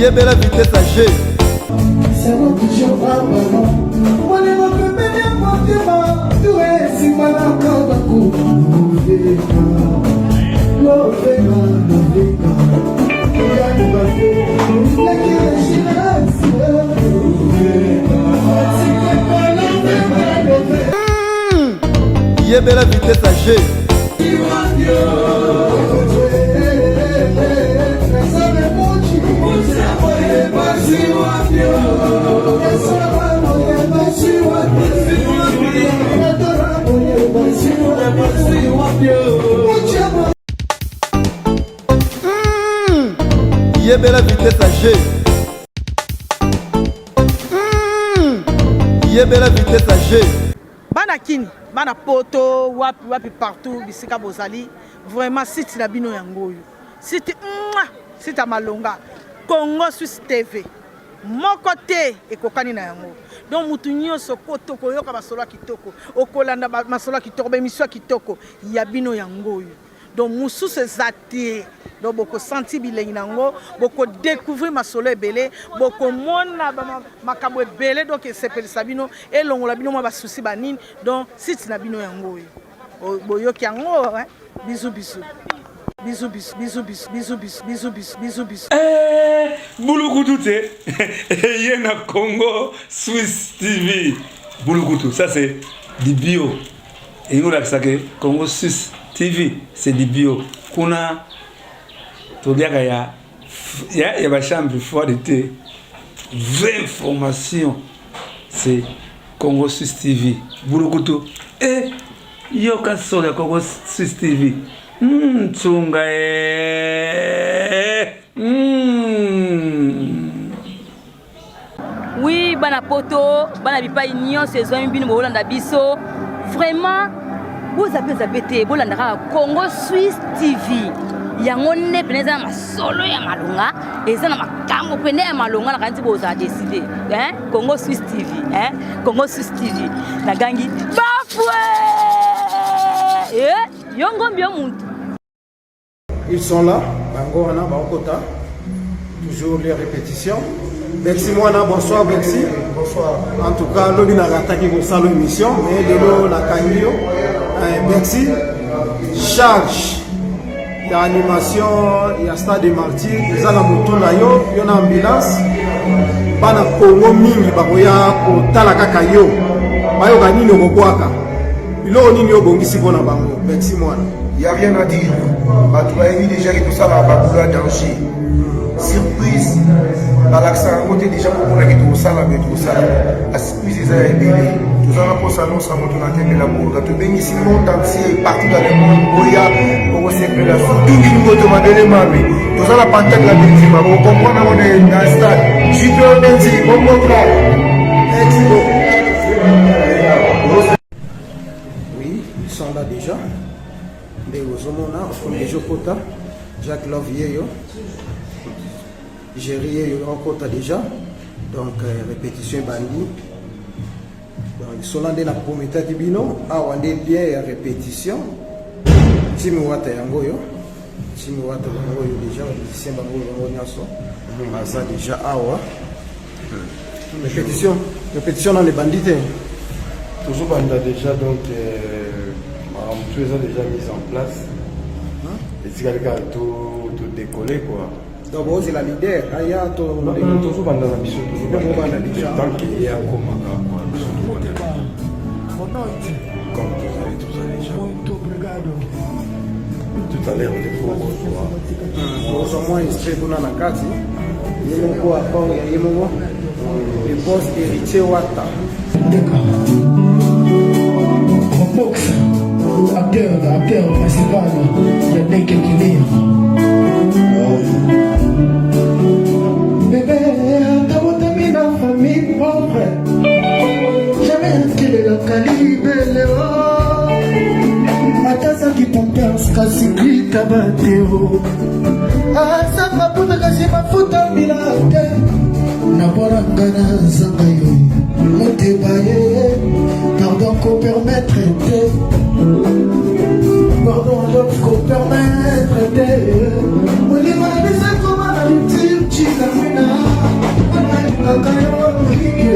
Bela vitesse à G. Bela vitesse à G. Bela vitesse à G. Bela vitesse à G. Bana kini, bana poto, wapi partout, bisika bozali, vraiment site na bino yangoyo. Site site Malonga, Congo Suisse TV. Mon côté ekokani na yango. Donc mutu nyonso kotoko yoka basolo kitoko, okolanda basolo kitoko, bemiswa kitoko, ya bino yangoyo. Donc mususu ezati, donc boko senti bilengi nango, boko découvrir masolo ebele, boko mona makabo ebele, donc sepeli sabino elongola bino mwa basusi banini, donc site na bino yangoyo. Boyoki yango, bisous bisous. Bisous, bisous, bisous, bisous, bisous, bisous, bisous, bisous, bisous, bisous. Bouloukou Yena Congo Suisse TV. Bouloukou, ça c'est du bio. Et nous l'avons dit, Congo Suisse TV, c'est du bio. Kuna, tu dis qu'il y a une chambre forte de thé. Vraie information, c'est Congo Suisse TV. Bouloukou. Et yo ka sur le Congo Suisse TV. Tsunga Oui, bana poto, bana bipa union saison bino bolanda biso. Vraiment, vous appelez bolanda Congo Suisse TV. Yango ne peneza masolo ya malonga, eza na makambo pene ya malonga na kanti boza décider, Congo Suisse TV, Congo Suisse TV. Na gangi bafwe. Yongo mbio muntu. Ils sont là, Bango Ana Baokota, toujours les répétitions. Merci Moana, bonsoir Merci. Bonsoir. En tout cas, l'objet n'a attaqué pour ça l'émission, mais de l'eau la canio. Merci. Charge. Il y a animation, il y a stade de martyrs, il y a la moto là, il y a une ambulance. Bana Congo mingi bakoya ko talaka kayo. Bayo gani no bokwaka. Ilo nini yo bongisi bona bango. Merci Moana. Il n'y a rien à dire. Tu as vu déjà que tout ça va pas danger. Surprise. Dans l'accent à côté déjà pour qu'on ait tout ça là, mais tout ça. La surprise est ébélée. Tout ça pour s'annoncer à mon tonateur de l'amour. Quand tu bénis ici le monde entier, partout dans le monde, Boya, pour se faire la soupe. Tout le monde te m'a donné ma vie. Tout ça la patate la bénédiction. On comprend qu'on est dans le stade. Je suis bien béni. Bon contrat. Oui, ils sont là déjà. Des Ozomona, Ofondejo Kota, Jacques Lovier, Géry en Kota déjà, donc répétition bandi. Donc ils sont là dans la prometa du bino, on est bien répétition. Timiwata Yangoyo, Timiwata Yangoyo déjà, ici Bango Nyaso, ça déjà awa. Répétition dans les bandits. Toujours banda déjà donc. Tout ça déjà mis en place. Et si quelqu'un a tout décollé quoi. Donc vous c'est la leader. Aya to toujours pendant la mission toujours tant qu'il y a comme comme tout ça déjà. Tout à l'heure on est pour au moins esprit pour na kati. Yemo kwa kwa yemo le boss héritier Wata. Acteur principal, il y a des qui lire. Bébé, t'as voté la famille pauvre. mafuta bateo asa mafuta kasi mafuta milate nabona ngana zanga yo moteba ye pardon ko permettre te pardon alors ko permettre te molima na bisa koma na lutir chika mina akayo mike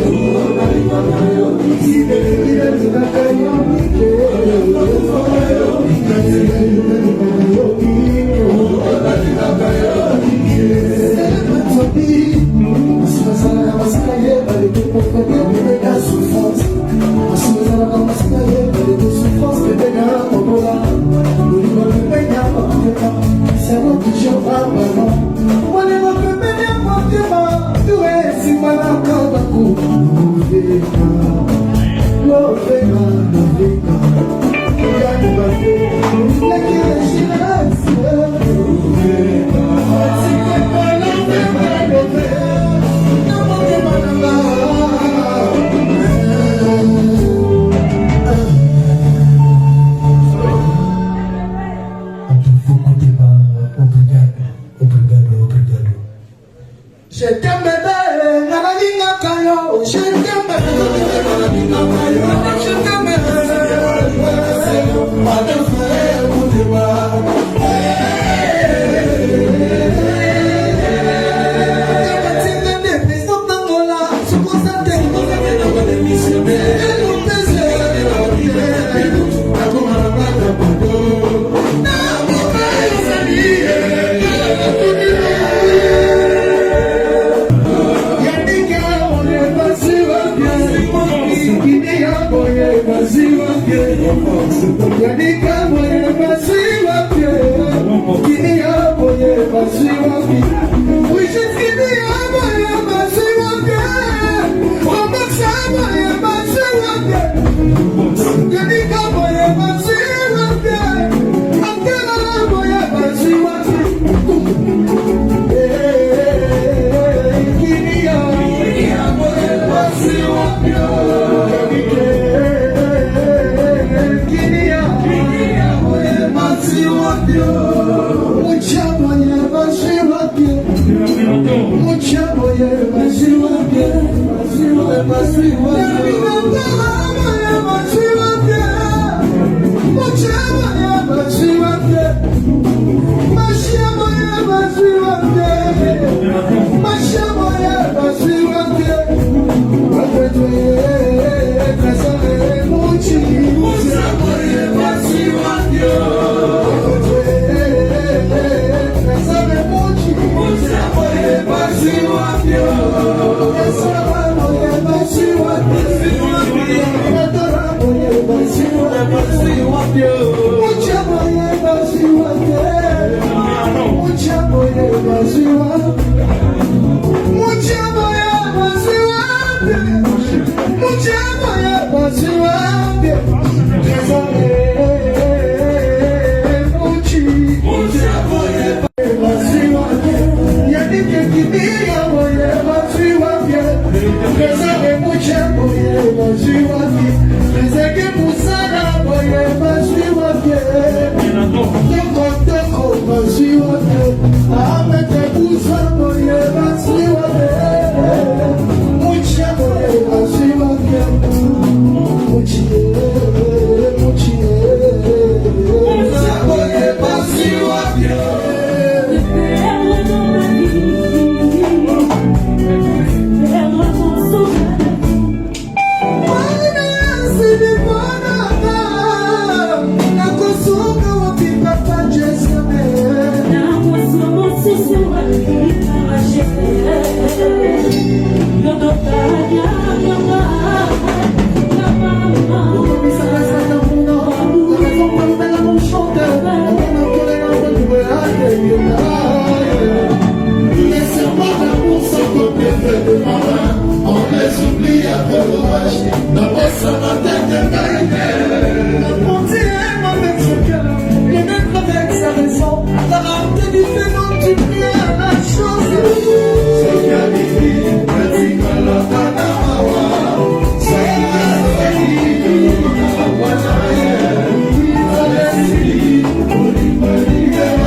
Yeah.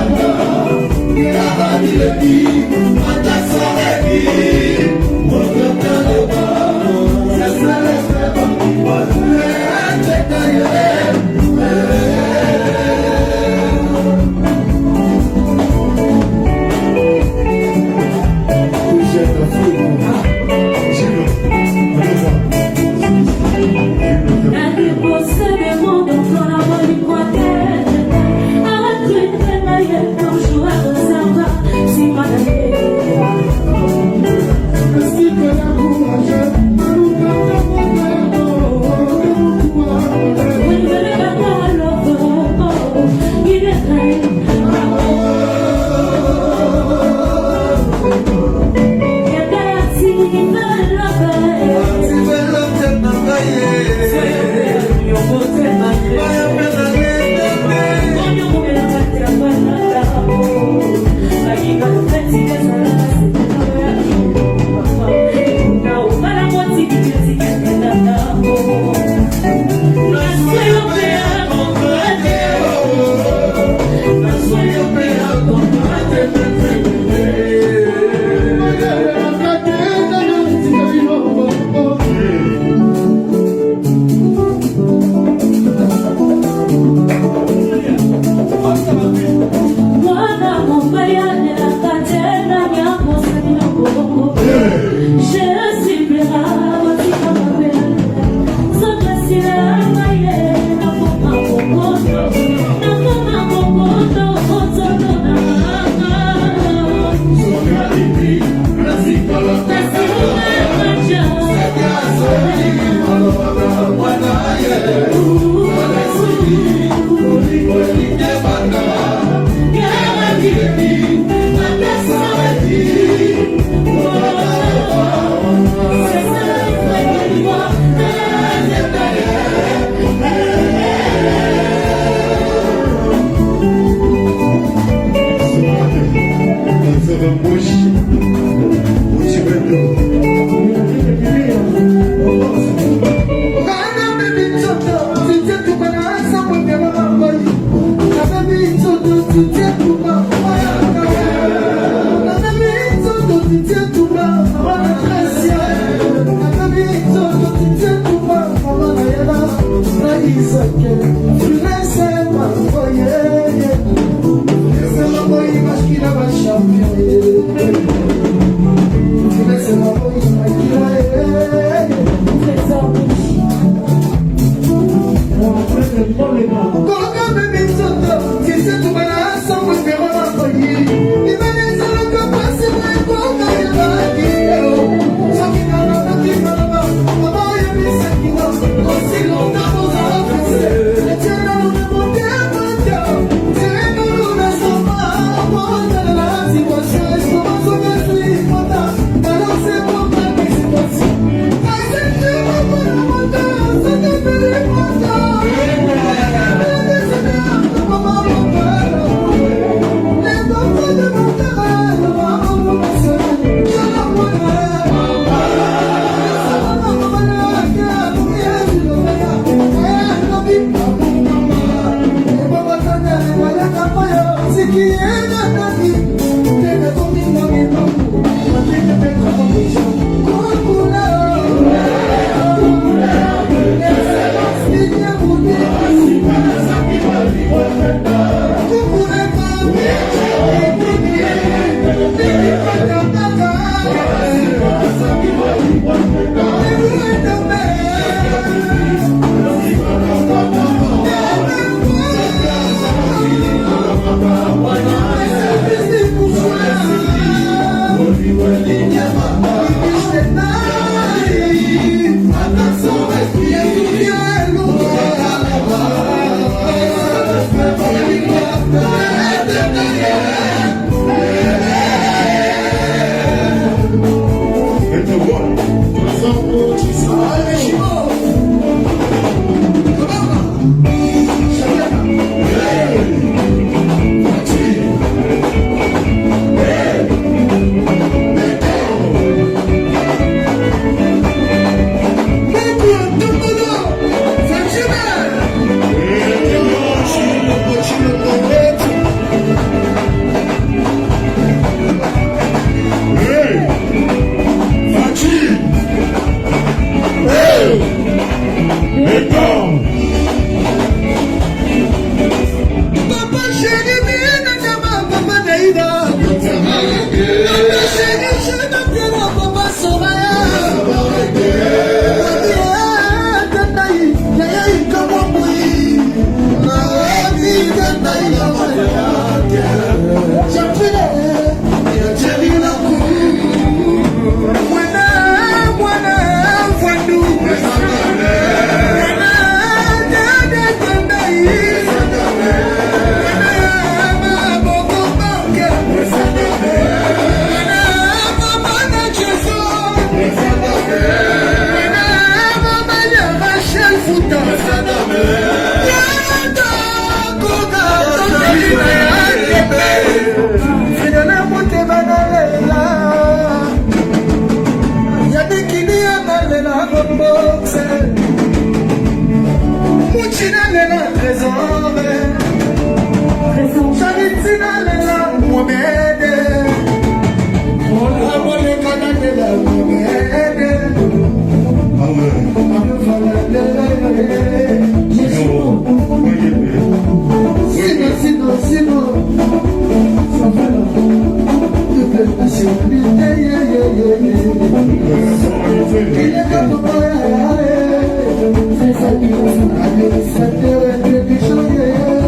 Administrateur et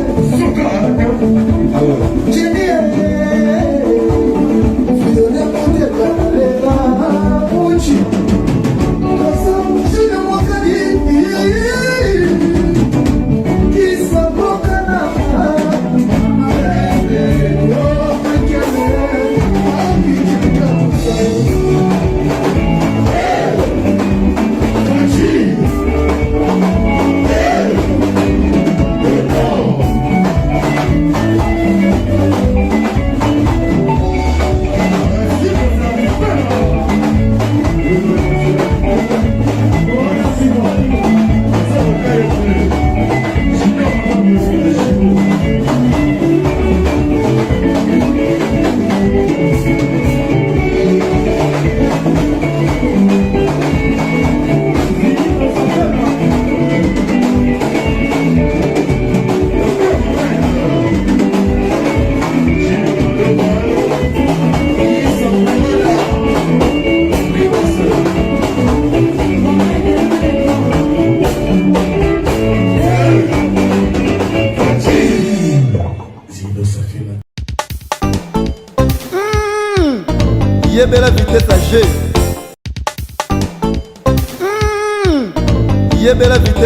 yebela vitesse à G. Yebela vitesse